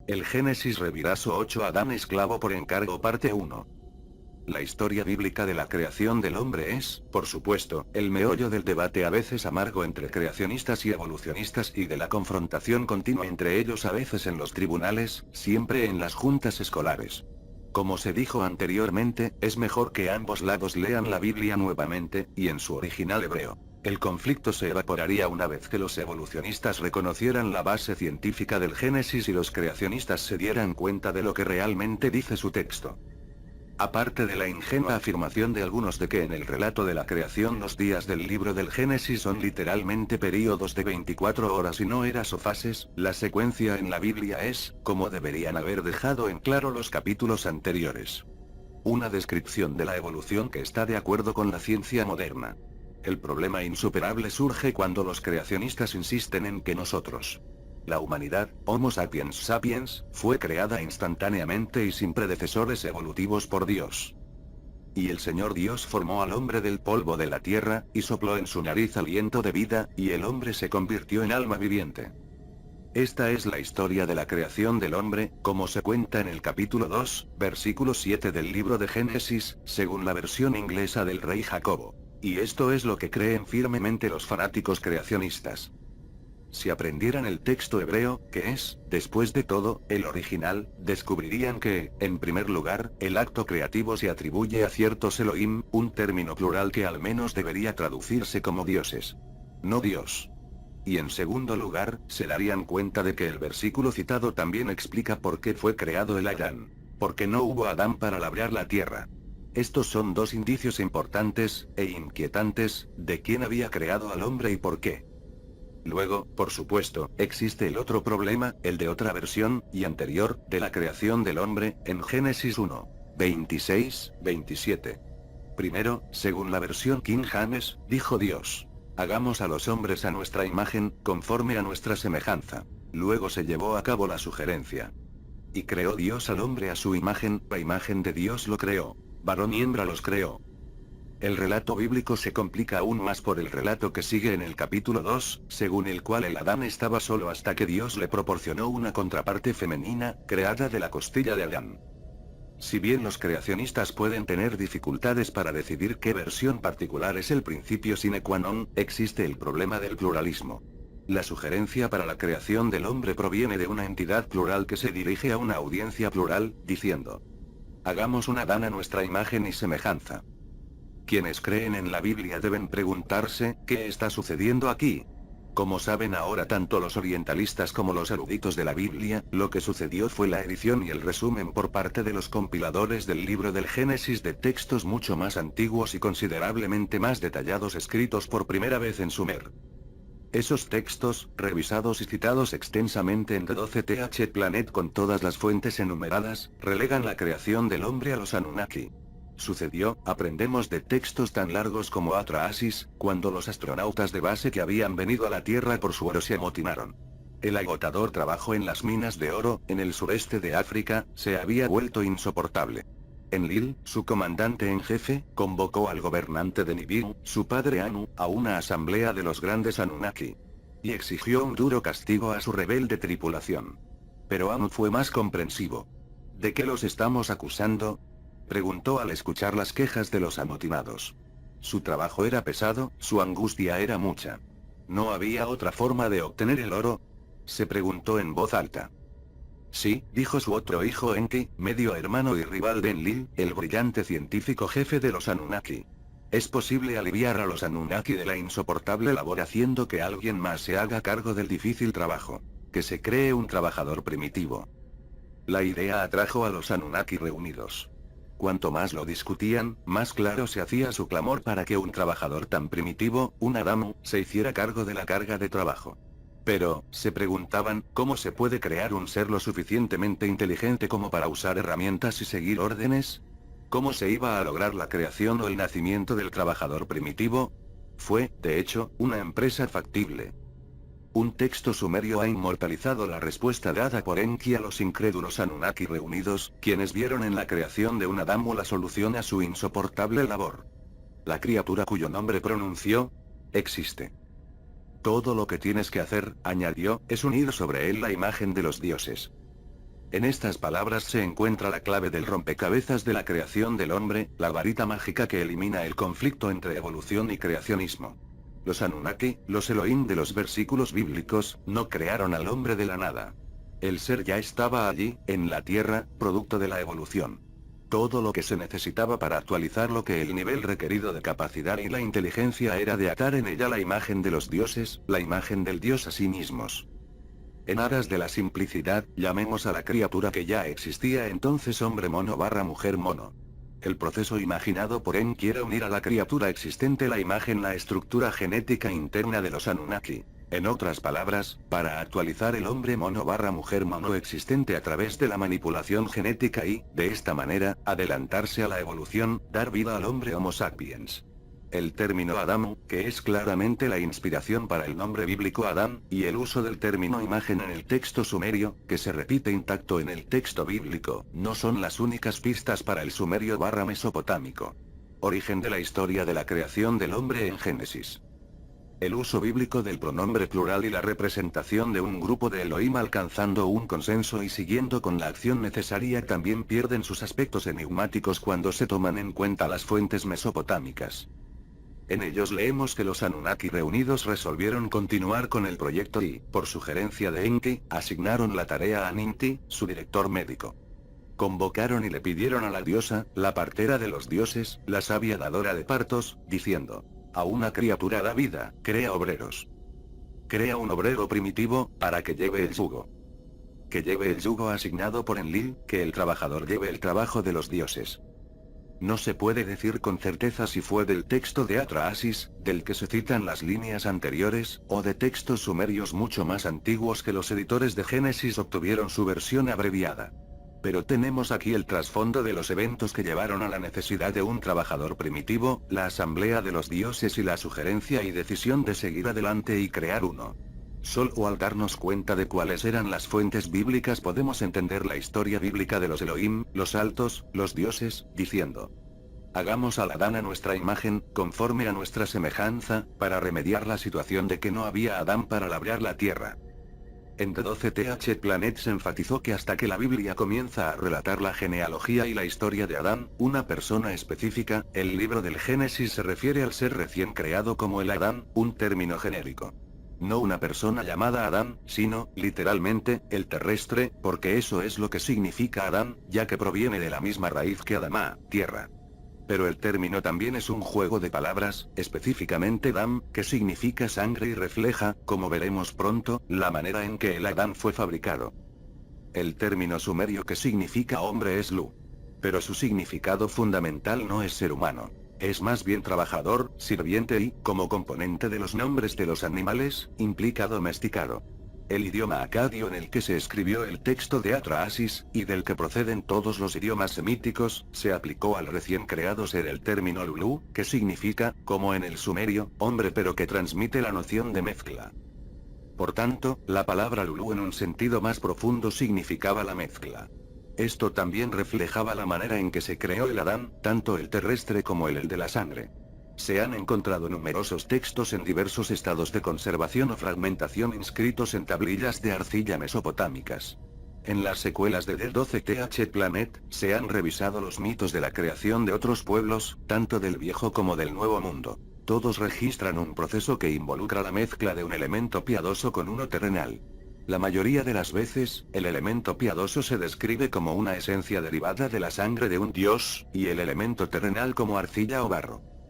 El Génesis Reviraso 8 Adán esclavo por encargo parte 1. La historia bíblica de la creación del hombre es, por supuesto, el meollo del debate a veces amargo entre creacionistas y evolucionistas y de la confrontación continua entre ellos a veces en los tribunales, siempre en las juntas escolares. Como se dijo anteriormente, es mejor que ambos lados lean la Biblia nuevamente, y en su original hebreo. El conflicto se evaporaría una vez que los evolucionistas reconocieran la base científica del Génesis y los creacionistas se dieran cuenta de lo que realmente dice su texto. Aparte de la ingenua afirmación de algunos de que en el relato de la creación los días del libro del Génesis son literalmente períodos de 24 horas y no eras o fases, la secuencia en la Biblia es, como deberían haber dejado en claro los capítulos anteriores, una descripción de la evolución que está de acuerdo con la ciencia moderna. El problema insuperable surge cuando los creacionistas insisten en que nosotros, la humanidad, Homo sapiens sapiens, fue creada instantáneamente y sin predecesores evolutivos por Dios. Y el Señor Dios formó al hombre del polvo de la tierra, y sopló en su nariz aliento de vida, y el hombre se convirtió en alma viviente. Esta es la historia de la creación del hombre, como se cuenta en el capítulo 2, versículo 7 del libro de Génesis, según la versión inglesa del rey Jacobo. Y esto es lo que creen firmemente los fanáticos creacionistas. Si aprendieran el texto hebreo, que es, después de todo, el original, descubrirían que, en primer lugar, el acto creativo se atribuye a ciertos Elohim, un término plural que al menos debería traducirse como dioses. No Dios. Y en segundo lugar, se darían cuenta de que el versículo citado también explica por qué fue creado el Adán. Porque no hubo Adán para labrar la tierra. Estos son dos indicios importantes, e inquietantes, de quién había creado al hombre y por qué. Luego, por supuesto, existe el otro problema, el de otra versión, y anterior, de la creación del hombre, en Génesis 1, 26, 27. Primero, según la versión King James, dijo Dios: hagamos a los hombres a nuestra imagen, conforme a nuestra semejanza. Luego se llevó a cabo la sugerencia. Y creó Dios al hombre a su imagen, a imagen de Dios lo creó. Varón y hembra los creó. El relato bíblico se complica aún más por el relato que sigue en el capítulo 2, según el cual el Adán estaba solo hasta que Dios le proporcionó una contraparte femenina, creada de la costilla de Adán. Si bien los creacionistas pueden tener dificultades para decidir qué versión particular es el principio sine qua non, existe el problema del pluralismo. La sugerencia para la creación del hombre proviene de una entidad plural que se dirige a una audiencia plural, diciendo: hagamos un Adán a nuestra imagen y semejanza. Quienes creen en la Biblia deben preguntarse, ¿qué está sucediendo aquí? Como saben ahora tanto los orientalistas como los eruditos de la Biblia, lo que sucedió fue la edición y el resumen por parte de los compiladores del libro del Génesis de textos mucho más antiguos y considerablemente más detallados escritos por primera vez en Sumer. Esos textos, revisados y citados extensamente en The 12th Planet con todas las fuentes enumeradas, relegan la creación del hombre a los Anunnaki. Sucedió, aprendemos de textos tan largos como Atrahasis, cuando los astronautas de base que habían venido a la Tierra por su oro se amotinaron. El agotador trabajo en las minas de oro, en el sureste de África, se había vuelto insoportable. Enlil, su comandante en jefe, convocó al gobernante de Nibiru, su padre Anu, a una asamblea de los grandes Anunnaki. Y exigió un duro castigo a su rebelde tripulación. Pero Anu fue más comprensivo. ¿De qué los estamos acusando?, preguntó al escuchar las quejas de los amotinados. Su trabajo era pesado, su angustia era mucha. ¿No había otra forma de obtener el oro?, se preguntó en voz alta. Sí, dijo su otro hijo Enki, medio hermano y rival de Enlil, el brillante científico jefe de los Anunnaki. Es posible aliviar a los Anunnaki de la insoportable labor haciendo que alguien más se haga cargo del difícil trabajo. Que se cree un trabajador primitivo. La idea atrajo a los Anunnaki reunidos. Cuanto más lo discutían, más claro se hacía su clamor para que un trabajador tan primitivo, un Adamu, se hiciera cargo de la carga de trabajo. Pero, se preguntaban, ¿cómo se puede crear un ser lo suficientemente inteligente como para usar herramientas y seguir órdenes? ¿Cómo se iba a lograr la creación o el nacimiento del trabajador primitivo? Fue, de hecho, una empresa factible. Un texto sumerio ha inmortalizado la respuesta dada por Enki a los incrédulos Anunnaki reunidos, quienes vieron en la creación de un Adamu la solución a su insoportable labor. La criatura cuyo nombre pronunció, existe. Todo lo que tienes que hacer, añadió, es unir sobre él la imagen de los dioses. En estas palabras se encuentra la clave del rompecabezas de la creación del hombre, la varita mágica que elimina el conflicto entre evolución y creacionismo. Los Anunnaki, los Elohim de los versículos bíblicos, no crearon al hombre de la nada. El ser ya estaba allí, en la Tierra, producto de la evolución. Todo lo que se necesitaba para actualizar lo que el nivel requerido de capacidad y la inteligencia era de atar en ella la imagen de los dioses, la imagen del dios a sí mismos. En aras de la simplicidad, llamemos a la criatura que ya existía entonces hombre mono / mujer mono. El proceso imaginado por En quiere unir a la criatura existente la imagen, la estructura genética interna de los Anunnaki. En otras palabras, para actualizar el hombre mono / mujer mono existente a través de la manipulación genética y, de esta manera, adelantarse a la evolución, dar vida al hombre Homo sapiens. El término Adam, que es claramente la inspiración para el nombre bíblico Adán, y el uso del término imagen en el texto sumerio, que se repite intacto en el texto bíblico, no son las únicas pistas para el sumerio / mesopotámico. Origen de la historia de la creación del hombre en Génesis. El uso bíblico del pronombre plural y la representación de un grupo de Elohim alcanzando un consenso y siguiendo con la acción necesaria también pierden sus aspectos enigmáticos cuando se toman en cuenta las fuentes mesopotámicas. En ellos leemos que los Anunnaki reunidos resolvieron continuar con el proyecto y, por sugerencia de Enki, asignaron la tarea a Ninti, su director médico. Convocaron y le pidieron a la diosa, la partera de los dioses, la sabia dadora de partos, diciendo: a una criatura da vida, crea obreros. Crea un obrero primitivo, para que lleve el yugo. Que lleve el yugo asignado por Enlil, que el trabajador lleve el trabajo de los dioses. No se puede decir con certeza si fue del texto de Atrahasis, del que se citan las líneas anteriores, o de textos sumerios mucho más antiguos que los editores de Génesis obtuvieron su versión abreviada. Pero tenemos aquí el trasfondo de los eventos que llevaron a la necesidad de un trabajador primitivo, la asamblea de los dioses y la sugerencia y decisión de seguir adelante y crear uno. Solo al darnos cuenta de cuáles eran las fuentes bíblicas podemos entender la historia bíblica de los Elohim, los altos, los dioses, diciendo: hagamos al Adán a nuestra imagen, conforme a nuestra semejanza, para remediar la situación de que no había Adán para labrar la tierra. En The 12th Planet se enfatizó que hasta que la Biblia comienza a relatar la genealogía y la historia de Adán, una persona específica, el libro del Génesis se refiere al ser recién creado como el Adán, un término genérico. No una persona llamada Adán, sino, literalmente, el terrestre, porque eso es lo que significa Adán, ya que proviene de la misma raíz que Adamá, tierra. Pero el término también es un juego de palabras, específicamente Dam, que significa sangre y refleja, como veremos pronto, la manera en que el Adán fue fabricado. El término sumerio que significa hombre es Lu. Pero su significado fundamental no es ser humano. Es más bien trabajador, sirviente y, como componente de los nombres de los animales, implica domesticado. El idioma acadio en el que se escribió el texto de Atrahasis, y del que proceden todos los idiomas semíticos, se aplicó al recién creado ser el término Lulu, que significa, como en el sumerio, hombre pero que transmite la noción de mezcla. Por tanto, la palabra Lulu en un sentido más profundo significaba la mezcla. Esto también reflejaba la manera en que se creó el Adán, tanto el terrestre como el de la sangre. Se han encontrado numerosos textos en diversos estados de conservación o fragmentación inscritos en tablillas de arcilla mesopotámicas. En las secuelas de The 12th Planet, se han revisado los mitos de la creación de otros pueblos, tanto del Viejo como del Nuevo Mundo. Todos registran un proceso que involucra la mezcla de un elemento piadoso con uno terrenal. La mayoría de las veces, el elemento piadoso se describe como una esencia derivada de la sangre de un dios, y el elemento terrenal como arcilla o barro.